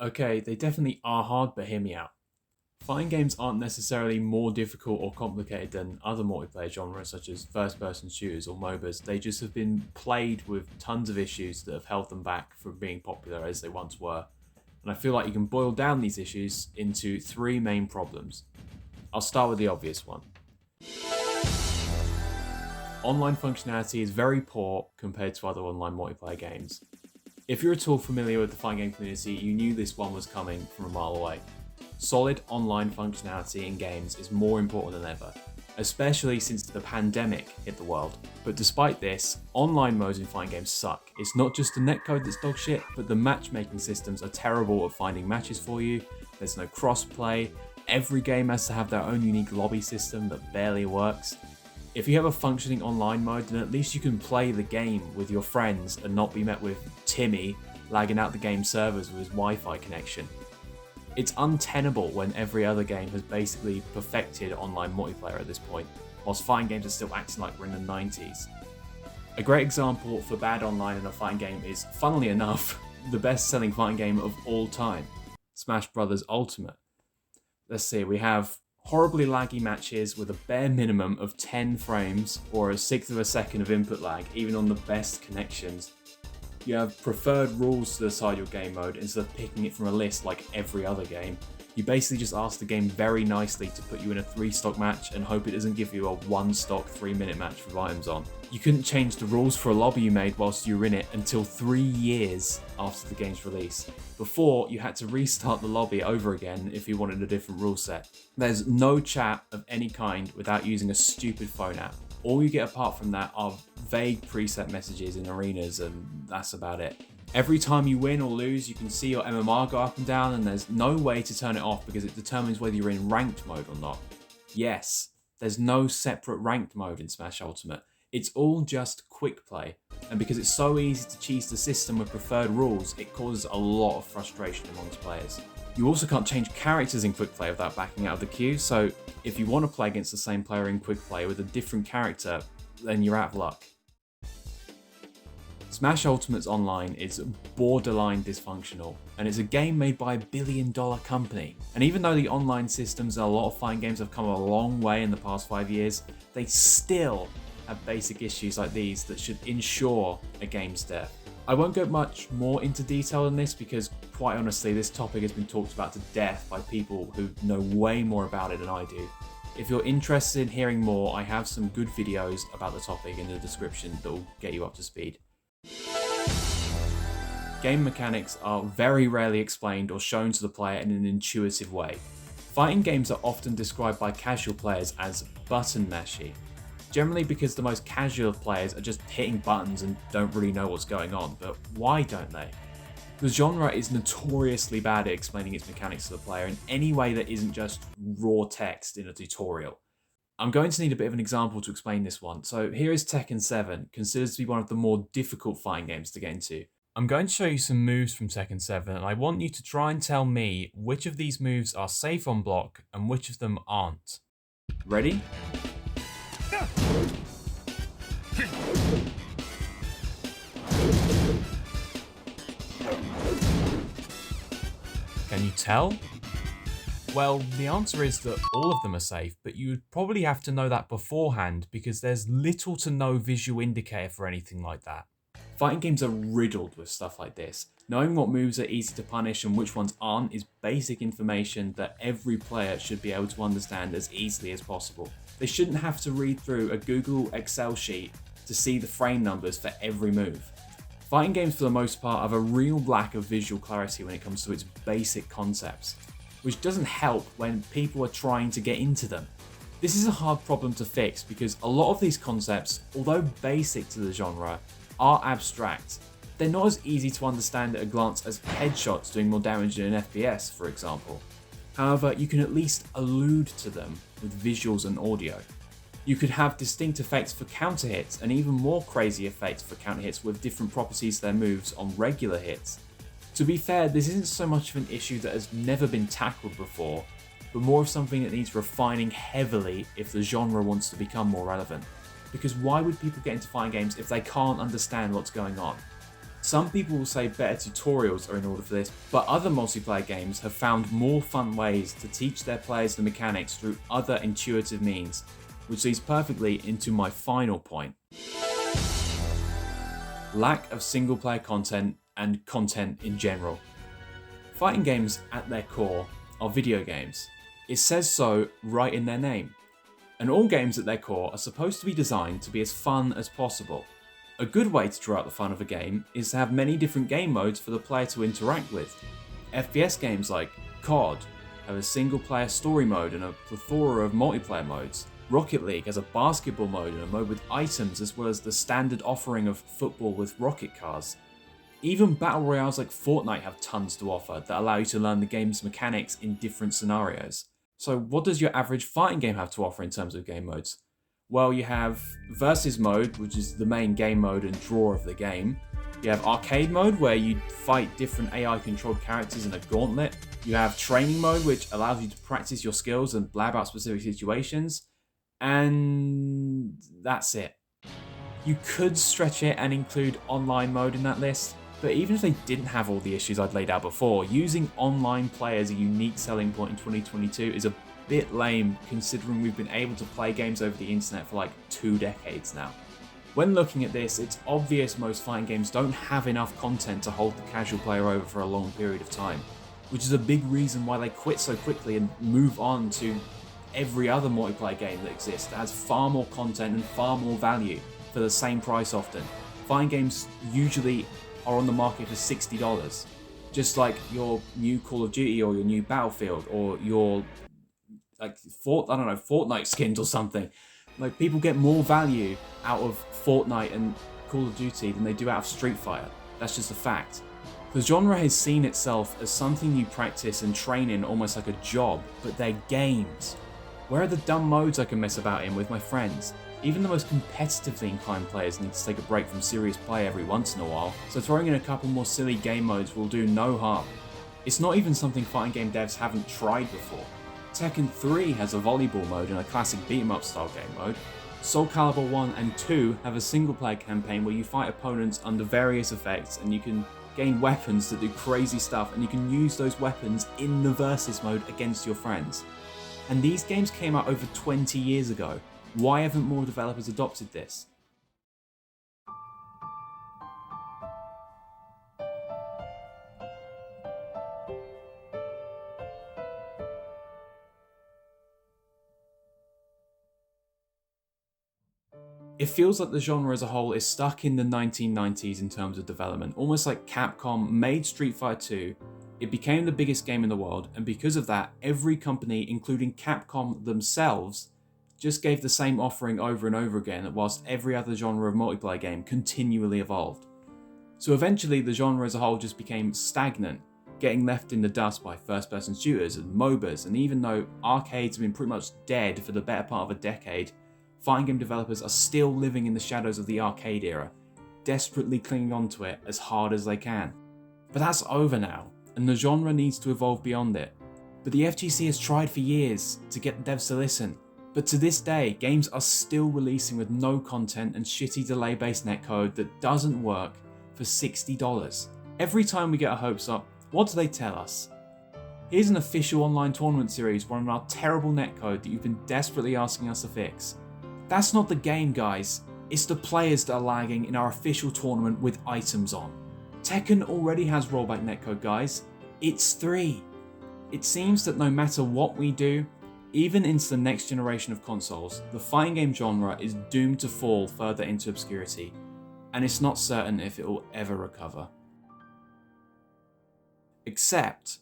Okay, they definitely are hard, but hear me out. Fighting games aren't necessarily more difficult or complicated than other multiplayer genres such as first person shooters or MOBAs. They just have been played with tons of issues that have held them back from being popular as they once were. And I feel like you can boil down these issues into three main problems. I'll start with the obvious one. Online functionality is very poor compared to other online multiplayer games. If you're at all familiar with the fighting game community, you knew this one was coming from a mile away. Solid online functionality in games is more important than ever, especially since the pandemic hit the world. But despite this, online modes in fighting games suck. It's not just the netcode that's dog shit, but the matchmaking systems are terrible at finding matches for you, there's no crossplay, every game has to have their own unique lobby system that barely works. If you have a functioning online mode, then at least you can play the game with your friends and not be met with Timmy lagging out the game servers with his Wi-Fi connection. It's untenable when every other game has basically perfected online multiplayer at this point, whilst fighting games are still acting like we're in the 90s. A great example for bad online in a fighting game is, funnily enough, the best-selling fighting game of all time, Smash Bros. Ultimate. Let's see, we have horribly laggy matches with a bare minimum of 10 frames or a sixth of a second of input lag, even on the best connections. You have preferred rules to decide your game mode instead of picking it from a list like every other game. You basically just ask the game very nicely to put you in a 3-stock match and hope it doesn't give you a 1-stock 3-minute match with items on. You couldn't change the rules for a lobby you made whilst you were in it until 3 years after the game's release. Before, you had to restart the lobby over again if you wanted a different rule set. There's no chat of any kind without using a stupid phone app. All you get apart from that are vague preset messages in arenas, and that's about it. Every time you win or lose, you can see your MMR go up and down, and there's no way to turn it off because it determines whether you're in ranked mode or not. Yes, there's no separate ranked mode in Smash Ultimate. It's all just quick play, and because it's so easy to cheese the system with preferred rules, it causes a lot of frustration amongst players. You also can't change characters in quick play without backing out of the queue, so if you want to play against the same player in quick play with a different character, then you're out of luck. Smash Ultimate's online is borderline dysfunctional, and it's a game made by a billion-dollar company. And even though the online systems in a lot of fighting games have come a long way in the past 5 years, they still have basic issues like these that should ensure a game's death. I won't go much more into detail than this because, quite honestly, this topic has been talked about to death by people who know way more about it than I do. If you're interested in hearing more, I have some good videos about the topic in the description that will get you up to speed. Game mechanics are very rarely explained or shown to the player in an intuitive way. Fighting games are often described by casual players as button mashy, generally because the most casual players are just hitting buttons and don't really know what's going on, but why don't they? The genre is notoriously bad at explaining its mechanics to the player in any way that isn't just raw text in a tutorial. I'm going to need a bit of an example to explain this one, so here is Tekken 7, considered to be one of the more difficult fighting games to get into. I'm going to show you some moves from Tekken 7, and I want you to try and tell me which of these moves are safe on block and which of them aren't. Ready? Can you tell? Well, the answer is that all of them are safe, but you would probably have to know that beforehand because there's little to no visual indicator for anything like that. Fighting games are riddled with stuff like this. Knowing what moves are easy to punish and which ones aren't is basic information that every player should be able to understand as easily as possible. They shouldn't have to read through a Google Excel sheet to see the frame numbers for every move. Fighting games for the most part have a real lack of visual clarity when it comes to its basic concepts, which doesn't help when people are trying to get into them. This is a hard problem to fix because a lot of these concepts, although basic to the genre, are abstract. They're not as easy to understand at a glance as headshots doing more damage in an FPS, for example. However, you can at least allude to them with visuals and audio. You could have distinct effects for counter hits and even more crazy effects for counter hits with different properties to their moves on regular hits. To be fair, this isn't so much of an issue that has never been tackled before, but more of something that needs refining heavily if the genre wants to become more relevant. Because why would people get into fighting games if they can't understand what's going on? Some people will say better tutorials are in order for this, but other multiplayer games have found more fun ways to teach their players the mechanics through other intuitive means, which leads perfectly into my final point. Lack of single player content and content in general. Fighting games at their core are video games. It says so right in their name. And all games at their core are supposed to be designed to be as fun as possible. A good way to draw out the fun of a game is to have many different game modes for the player to interact with. FPS games like COD have a single player story mode and a plethora of multiplayer modes. Rocket League has a basketball mode and a mode with items, as well as the standard offering of football with rocket cars. Even battle royales like Fortnite have tons to offer that allow you to learn the game's mechanics in different scenarios. So what does your average fighting game have to offer in terms of game modes? Well, you have Versus mode, which is the main game mode and draw of the game. You have Arcade mode, where you fight different AI-controlled characters in a gauntlet. You have Training mode, which allows you to practice your skills and blab out specific situations. And that's it. You could stretch it and include online mode in that list, but even if they didn't have all the issues I'd laid out before, using online play as a unique selling point in 2022 is a bit lame, considering we've been able to play games over the internet for like 2 decades now. When looking at this, it's obvious most fighting games don't have enough content to hold the casual player over for a long period of time, which is a big reason why they quit so quickly and move on to every other multiplayer game that exists that has far more content and far more value for the same price often. Fighting games usually are on the market for $60, just like your new Call of Duty or your new Battlefield or your Fortnite skins or something. Like, people get more value out of Fortnite and Call of Duty than they do out of Street Fighter. That's just a fact. The genre has seen itself as something you practice and train in almost like a job, but they're games. Where are the dumb modes I can mess about in with my friends? Even the most competitively inclined players need to take a break from serious play every once in a while, so throwing in a couple more silly game modes will do no harm. It's not even something fighting game devs haven't tried before. Tekken 3 has a volleyball mode and a classic beat-em-up style game mode. Soul Calibur 1 and 2 have a single-player campaign where you fight opponents under various effects and you can gain weapons that do crazy stuff, and you can use those weapons in the Versus mode against your friends. And these games came out over 20 years ago. Why haven't more developers adopted this? It feels like the genre as a whole is stuck in the 1990s in terms of development, almost like Capcom made Street Fighter 2, it became the biggest game in the world, and because of that, every company, including Capcom themselves, just gave the same offering over and over again, whilst every other genre of multiplayer game continually evolved. So eventually the genre as a whole just became stagnant, getting left in the dust by first-person shooters and MOBAs, and even though arcades have been pretty much dead for the better part of a decade, fighting game developers are still living in the shadows of the arcade era, desperately clinging onto it as hard as they can. But that's over now, and the genre needs to evolve beyond it. But the FGC has tried for years to get the devs to listen, but to this day, games are still releasing with no content and shitty delay-based netcode that doesn't work for $60. Every time we get our hopes up, what do they tell us? Here's an official online tournament series running our terrible netcode that you've been desperately asking us to fix. That's not the game, guys. It's the players that are lagging in our official tournament with items on. Tekken already has rollback netcode, guys. It's 3. It seems that no matter what we do, even into the next generation of consoles, the fighting game genre is doomed to fall further into obscurity, and it's not certain if it will ever recover. Except,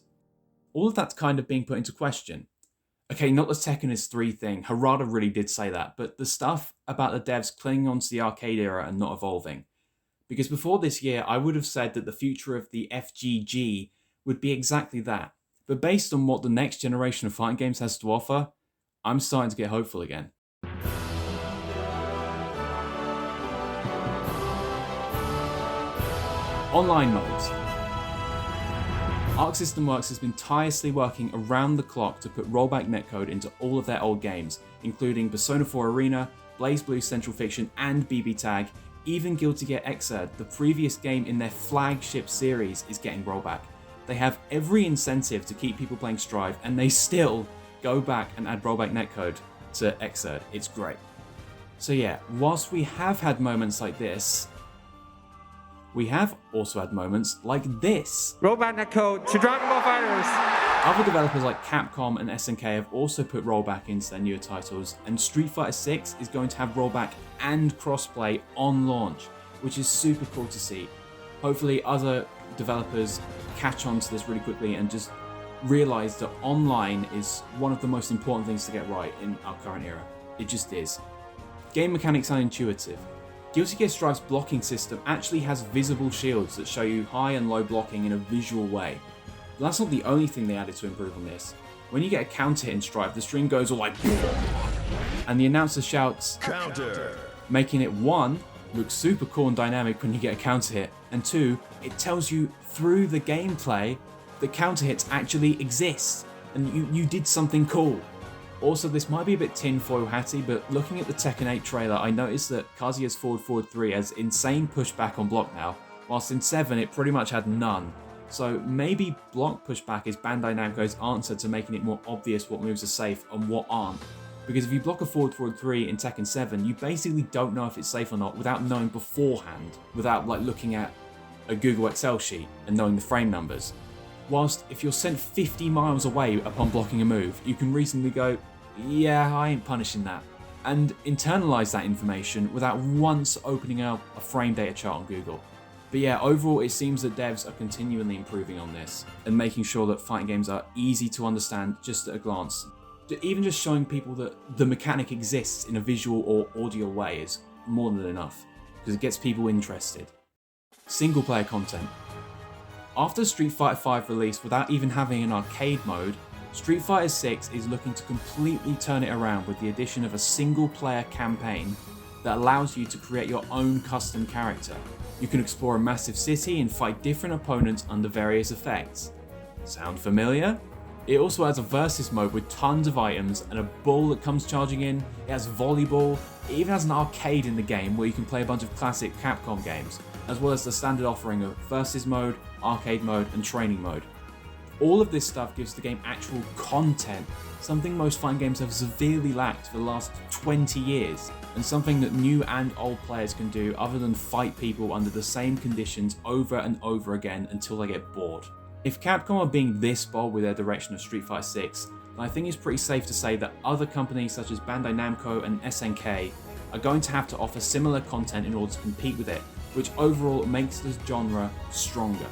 all of that's kind of being put into question. Okay, not the Tekken is 3 thing, Harada really did say that, but the stuff about the devs clinging onto the arcade era and not evolving. Because before this year, I would have said that the future of the FGG would be exactly that. But based on what the next generation of fighting games has to offer, I'm starting to get hopeful again. Online modes. Arc System Works has been tirelessly working around the clock to put rollback netcode into all of their old games, including Persona 4 Arena, BlazBlue Central Fiction, and BB Tag, Even Guilty Gear Xrd, the previous game in their flagship series, is getting rollback. They have every incentive to keep people playing Strive, and they still go back and add rollback netcode to Xrd. It's great. So yeah, whilst we have had moments like this, we have also had moments like this. Rollback netcode to Dragon Ball FighterZ. Other developers like Capcom and SNK have also put rollback into their newer titles, and Street Fighter 6 is going to have rollback and crossplay on launch, which is super cool to see. Hopefully other developers catch on to this really quickly and just realize that online is one of the most important things to get right in our current era. It just is. Game mechanics are intuitive. Guilty Gear Strive's blocking system actually has visible shields that show you high and low blocking in a visual way. But that's not the only thing they added to improve on this. When you get a counter hit in Strive, the stream goes all like and the announcer shouts counter, making it 1, look super cool and dynamic when you get a counter hit, and 2, it tells you through the gameplay that counter hits actually exist and you did something cool. Also, this might be a bit tinfoil hatty, but looking at the Tekken 8 trailer, I noticed that Kazuya's forward 3 has insane pushback on block now, whilst in 7 it pretty much had none. So maybe block pushback is Bandai Namco's answer to making it more obvious what moves are safe and what aren't. Because if you block a forward 3 in Tekken 7, you basically don't know if it's safe or not without knowing beforehand, without like looking at a Google Excel sheet and knowing the frame numbers. Whilst if you're sent 50 miles away upon blocking a move, you can reasonably go, yeah, I ain't punishing that, and internalize that information without once opening up a frame data chart on Google. But yeah, overall it seems that devs are continually improving on this and making sure that fighting games are easy to understand just at a glance. Even just showing people that the mechanic exists in a visual or audio way is more than enough, because it gets people interested. Single player content. After Street Fighter V released without even having an arcade mode, Street Fighter 6 is looking to completely turn it around with the addition of a single player campaign that allows you to create your own custom character. You can explore a massive city and fight different opponents under various effects. Sound familiar? It also has a versus mode with tons of items and a bull that comes charging in. It has volleyball. It even has an arcade in the game where you can play a bunch of classic Capcom games, as well as the standard offering of versus mode, arcade mode, and training mode. All of this stuff gives the game actual content, something most fighting games have severely lacked for the last 20 years, and something that new and old players can do other than fight people under the same conditions over and over again until they get bored. If Capcom are being this bold with their direction of Street Fighter 6, then I think it's pretty safe to say that other companies such as Bandai Namco and SNK are going to have to offer similar content in order to compete with it, which overall makes the genre stronger.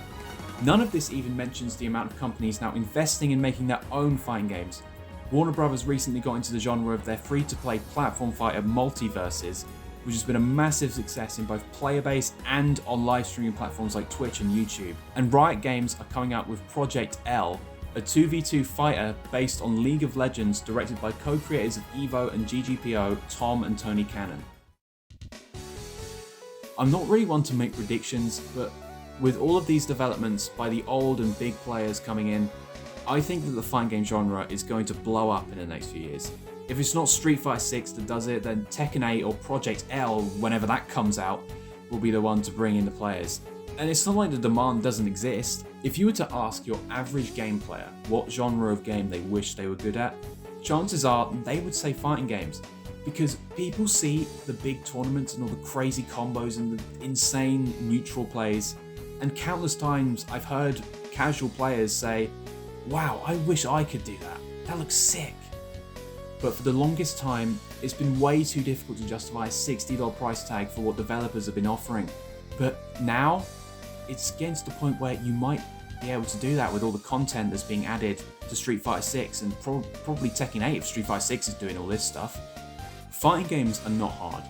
None of this even mentions the amount of companies now investing in making their own fighting games. Warner Bros. Recently got into the genre of their free-to-play platform fighter Multiverses, which has been a massive success in both player-based and on live streaming platforms like Twitch and YouTube. And Riot Games are coming out with Project L, a 2v2 fighter based on League of Legends directed by co-creators of EVO and GGPO, Tom and Tony Cannon. I'm not really one to make predictions, but with all of these developments by the old and big players coming in, I think that the fighting game genre is going to blow up in the next few years. If it's not Street Fighter 6 that does it, then Tekken 8 or Project L, whenever that comes out, will be the one to bring in the players. And it's not like the demand doesn't exist. If you were to ask your average game player what genre of game they wish they were good at, chances are they would say fighting games. Because people see the big tournaments and all the crazy combos and the insane neutral plays, and countless times I've heard casual players say, wow, I wish I could do that. That looks sick. But for the longest time, it's been way too difficult to justify a $60 price tag for what developers have been offering. But now, it's getting to the point where you might be able to do that with all the content that's being added to Street Fighter 6 and probably Tekken 8 if Street Fighter 6 is doing all this stuff. Fighting games are not hard.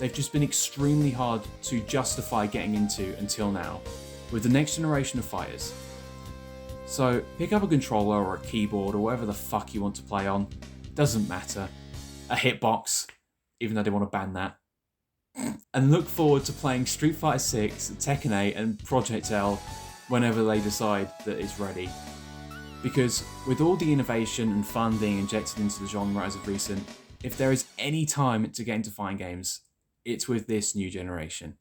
They've just been extremely hard to justify getting into until now, with the next generation of fighters. So pick up a controller or a keyboard or whatever the fuck you want to play on. Doesn't matter. A hitbox, even though they want to ban that. And look forward to playing Street Fighter 6, Tekken 8 and Project L whenever they decide that it's ready. Because with all the innovation and fun being injected into the genre as of recent, if there is any time to get into fighting games, it's with this new generation.